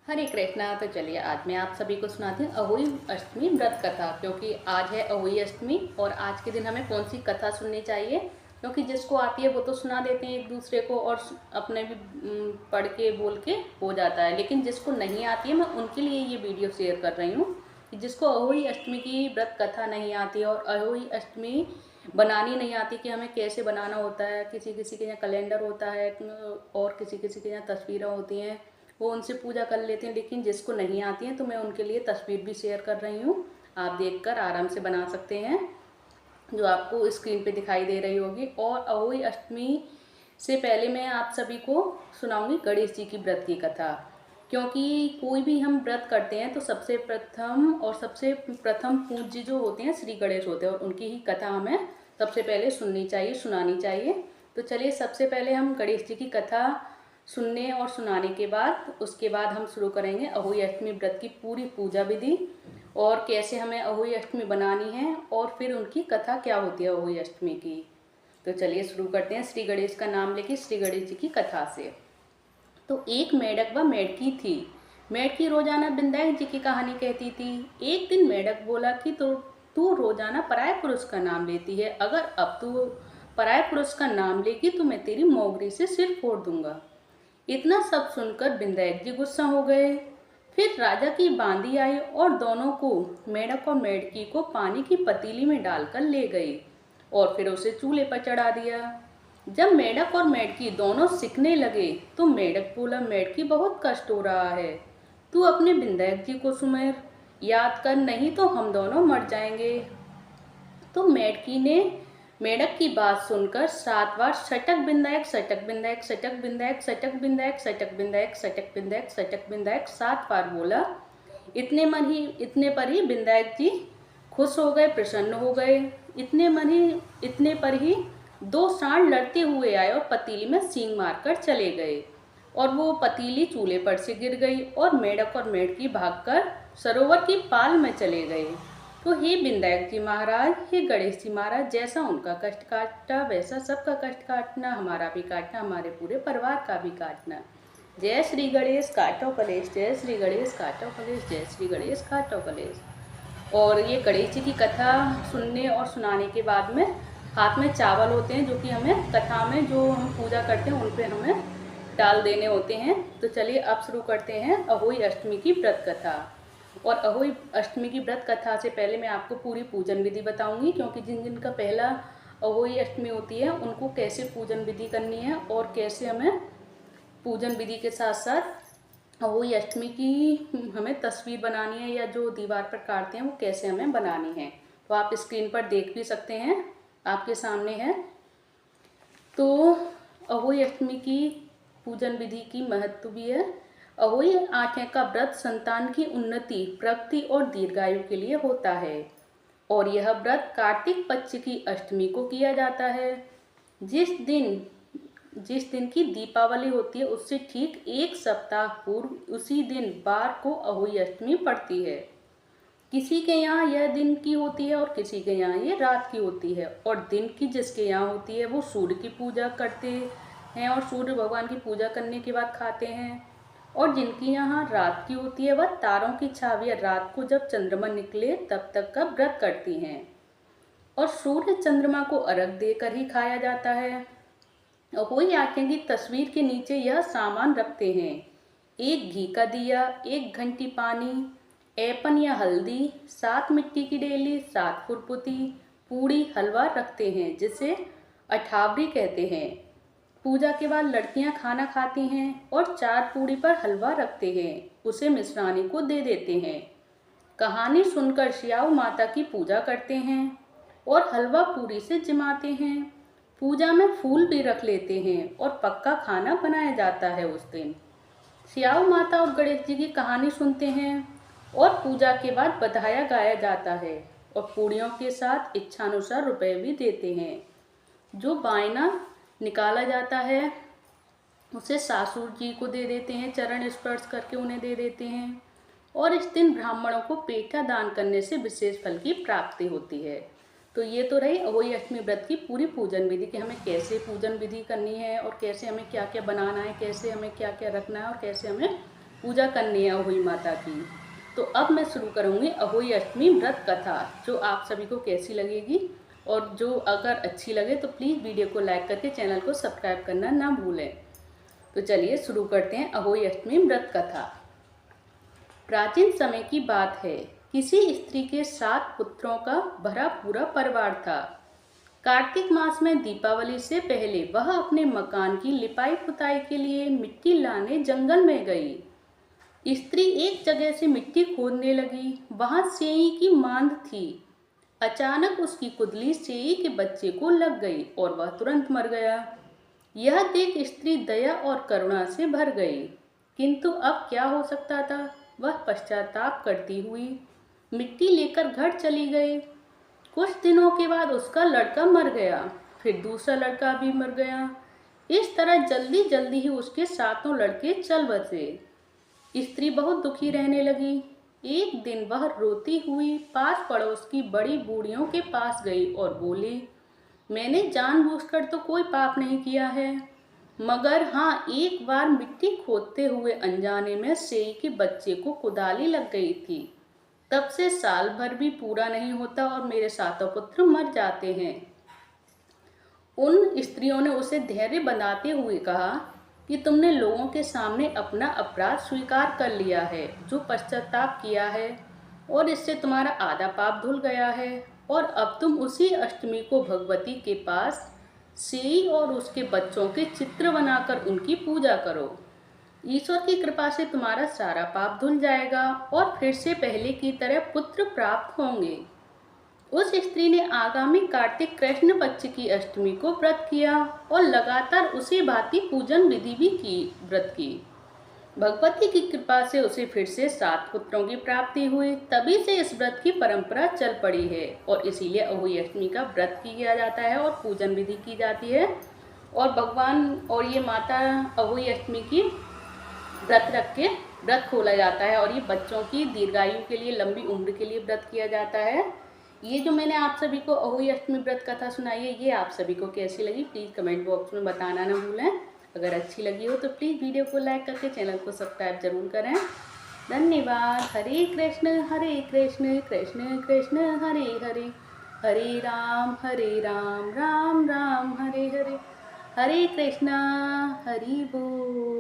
हरे कृष्णा। तो चलिए आज मैं आप सभी को सुनाती हूँ अहोई अष्टमी व्रत कथा, क्योंकि आज है अहोई अष्टमी और आज के दिन हमें कौन सी कथा सुननी चाहिए। क्योंकि जिसको आती है वो तो सुना देते हैं एक दूसरे को और अपने भी पढ़ के बोल के हो जाता है, लेकिन जिसको नहीं आती है मैं उनके लिए ये वीडियो शेयर कर रही हूँ कि जिसको अहोई अष्टमी की व्रत कथा नहीं आती है और अहोई अष्टमी बनानी नहीं आती कि हमें कैसे बनाना होता है। किसी किसी के यहाँ कैलेंडर होता है और किसी किसी के यहाँ तस्वीरें होती हैं, वो उनसे पूजा कर लेते हैं, लेकिन जिसको नहीं आती है तो मैं उनके लिए तस्वीर भी शेयर कर रही हूँ। आप देखकर आराम से बना सकते हैं, जो आपको स्क्रीन पे दिखाई दे रही होगी। और अहोई अष्टमी से पहले मैं आप सभी को सुनाऊंगी गणेश जी की व्रत की कथा, क्योंकि कोई भी हम व्रत करते हैं तो सबसे प्रथम पूज्य जो होते हैं श्री गणेश होते हैं और उनकी ही कथा हमें सबसे पहले सुननी चाहिए, सुनानी चाहिए। तो चलिए सबसे पहले हम गणेश जी की कथा सुनने और सुनाने के बाद उसके बाद हम शुरू करेंगे अहोई अष्टमी व्रत की पूरी पूजा विधि और कैसे हमें अहोई अष्टमी बनानी है और फिर उनकी कथा क्या होती है अहोई अष्टमी की। तो चलिए शुरू करते हैं श्री गणेश का नाम लेके श्री गणेश जी की कथा से। तो एक मेढक व मेढकी थी। मेढकी रोजाना विनायक जी की कहानी कहती थी। एक दिन मेढक बोला कि तो तू रोजाना पराये पुरुष का नाम लेती है, अगर अब तू पराये पुरुष का नाम लेगी तो मैं तेरी मोगरी से सिर फोड़ दूंगा। इतना सब सुनकर विनायक जी गुस्सा हो गए। फिर राजा की बांदी आई और दोनों को, मेढक और मेढकी को, पानी की पतीली में डालकर ले गई और फिर उसे चूल्हे पर चढ़ा दिया। जब मेढक और मेढकी दोनों सिकने लगे तो मेढक बोला, मेढकी बहुत कष्ट हो रहा है, तू अपने विनायक जी को सुमेर याद कर, नहीं तो हम दोनों मर जाएंगे। तो मेढकी ने मेढक की बात सुनकर 7 बार सटक विनायक सटक विनायक सटक विनायक सटक विनायक सटक विनायक सटक विनायक सटक विनायक 7 बार बोला। इतने पर ही विनायक जी खुश हो गए, प्रसन्न हो गए। इतने पर ही 2 सांड लड़ते हुए आए और पतीली में सींग मारकर चले गए और वो पतीली चूल्हे पर से गिर गई और मेढक और मेढकी भागकर सरोवर की पाल में चले गए। तो हे विनायक जी महाराज, हे गणेश जी महाराज, जैसा उनका कष्ट काटा वैसा सबका कष्ट काटना, हमारा भी काटना, हमारे पूरे परिवार का भी काटना। जय श्री गणेश काटो कलेश, जय श्री गणेश काटो कलेश, जय श्री गणेश काटो कलेश। और ये गणेश जी की कथा सुनने और सुनाने के बाद में हाथ में चावल होते हैं जो कि हमें कथा में जो हम पूजा करते हैं उन पर हमें डाल देने होते हैं। तो चलिए अब शुरू करते हैं अहोई अष्टमी की व्रत कथा। और अहोई अष्टमी की व्रत कथा से पहले मैं आपको पूरी पूजन विधि बताऊंगी, क्योंकि जिन जिन का पहला अहोई अष्टमी होती है उनको कैसे पूजन विधि करनी है और कैसे हमें पूजन विधि के साथ साथ अहोई अष्टमी की हमें तस्वीर बनानी है या जो दीवार पर काटते हैं वो कैसे हमें बनानी है। तो आप स्क्रीन पर देख भी सकते हैं, आपके सामने है। तो अहोई अष्टमी की पूजन विधि की महत्व भी है। अहोई आंखें का व्रत संतान की उन्नति, प्रगति और दीर्घायु के लिए होता है और यह व्रत कार्तिक पक्ष की अष्टमी को किया जाता है। जिस दिन की दीपावली होती है उससे ठीक 1 सप्ताह पूर्व उसी दिन बार को अहोई अष्टमी पड़ती है। किसी के यहाँ यह दिन की होती है और किसी के यहाँ ये रात की होती है। और दिन की जिसके यहाँ होती है वो सूर्य की पूजा करते हैं और सूर्य भगवान की पूजा करने के बाद खाते हैं। और जिनकी यहाँ रात की होती है वह तारों की छाव या रात को जब चंद्रमा निकले तब तक का व्रत करती हैं और सूर्य चंद्रमा को अर्घ देकर ही खाया जाता है। अहोई आंखें की तस्वीर के नीचे यह सामान रखते हैं: 1 घी का दिया, 1 घंटी पानी, ऐपन या हल्दी, 7 मिट्टी की डेली, 7 फुरपुती, पूड़ी, हलवा रखते हैं जिसे अठावरी कहते हैं। पूजा के बाद लड़कियां खाना खाती हैं और 4 पूड़ी पर हलवा रखते हैं, उसे मिश्रानी को दे देते हैं। कहानी सुनकर श्याऊ माता की पूजा करते हैं और हलवा पूरी से जिमाते हैं। पूजा में फूल भी रख लेते हैं और पक्का खाना बनाया जाता है उस दिन। श्याऊ माता और गणेश जी की कहानी सुनते हैं और पूजा के बाद बधाया गाया जाता है और पूड़ियों के साथ इच्छानुसार रुपए भी देते हैं। जो बायना निकाला जाता है उसे सासुर जी को दे देते हैं, चरण स्पर्श करके उन्हें दे देते हैं। और इस दिन ब्राह्मणों को पेठा दान करने से विशेष फल की प्राप्ति होती है। तो ये तो रही अहोई अष्टमी व्रत की पूरी पूजन विधि कि हमें कैसे पूजन विधि करनी है और कैसे हमें क्या क्या बनाना है, कैसे हमें क्या क्या रखना है और कैसे हमें पूजा करनी है अहोई माता की। तो अब मैं शुरू करूँगी अहोई अष्टमी व्रत कथा, जो आप सभी को कैसी लगेगी, और जो अगर अच्छी लगे तो प्लीज़ वीडियो को लाइक करके चैनल को सब्सक्राइब करना ना भूलें। तो चलिए शुरू करते हैं अहोई अष्टमी व्रत कथा। प्राचीन समय की बात है। किसी स्त्री के 7 पुत्रों का भरा पूरा परिवार था। कार्तिक मास में दीपावली से पहले वह अपने मकान की लिपाई पुताई के लिए मिट्टी लाने जंगल में गई। स्त्री एक जगह से मिट्टी खोदने लगी। वहां सेई की मांद थी। अचानक उसकी कुदली सेई के बच्चे को लग गई और वह तुरंत मर गया। यह देख स्त्री दया और करुणा से भर गई, किंतु अब क्या हो सकता था। वह पश्चाताप करती हुई मिट्टी लेकर घर चली गई। कुछ दिनों के बाद उसका लड़का मर गया, फिर दूसरा लड़का भी मर गया। इस तरह जल्दी जल्दी ही उसके 7 लड़के चल बसे। स्त्री बहुत दुखी रहने लगी। एक दिन वह रोती हुई पास पड़ोस की बड़ी बूढ़ियों के पास गई और बोली, मैंने जानबूझकर तो कोई पाप नहीं किया है, मगर हाँ, एक बार मिट्टी खोदते हुए अनजाने में सेई के बच्चे को कुदाली लग गई थी। तब से साल भर भी पूरा नहीं होता और मेरे 7 पुत्र मर जाते हैं। उन स्त्रियों ने उसे धैर्य बनाते हुए कहा कि तुमने लोगों के सामने अपना अपराध स्वीकार कर लिया है, जो पश्चाताप किया है, और इससे तुम्हारा आधा पाप धुल गया है। और अब तुम उसी अष्टमी को भगवती के पास सेई और उसके बच्चों के चित्र बनाकर उनकी पूजा करो। ईश्वर की कृपा से तुम्हारा सारा पाप धुल जाएगा और फिर से पहले की तरह पुत्र प्राप्त होंगे। उस स्त्री ने आगामी कार्तिक कृष्ण पक्ष की अष्टमी को व्रत किया और लगातार उसी भांति पूजन विधि भी की व्रत की। भगवती की कृपा से उसे फिर से 7 पुत्रों की प्राप्ति हुई। तभी से इस व्रत की परंपरा चल पड़ी है और इसीलिए अहोई अष्टमी का व्रत किया जाता है और पूजन विधि की जाती है। और भगवान और ये माता अहोई अष्टमी की व्रत रख के व्रत खोला जाता है, और ये बच्चों की दीर्घायु के लिए, लंबी उम्र के लिए व्रत किया जाता है। ये जो मैंने आप सभी को अहोई अष्टमी व्रत कथा सुनाई है, ये आप सभी को कैसी लगी प्लीज़ कमेंट बॉक्स में बताना ना भूलें। अगर अच्छी लगी हो तो प्लीज़ वीडियो को लाइक करके चैनल को सब्सक्राइब जरूर करें। धन्यवाद। हरे कृष्ण कृष्ण कृष्ण हरे हरे, हरे राम राम राम हरे हरे, हरे कृष्णा हरि बोल।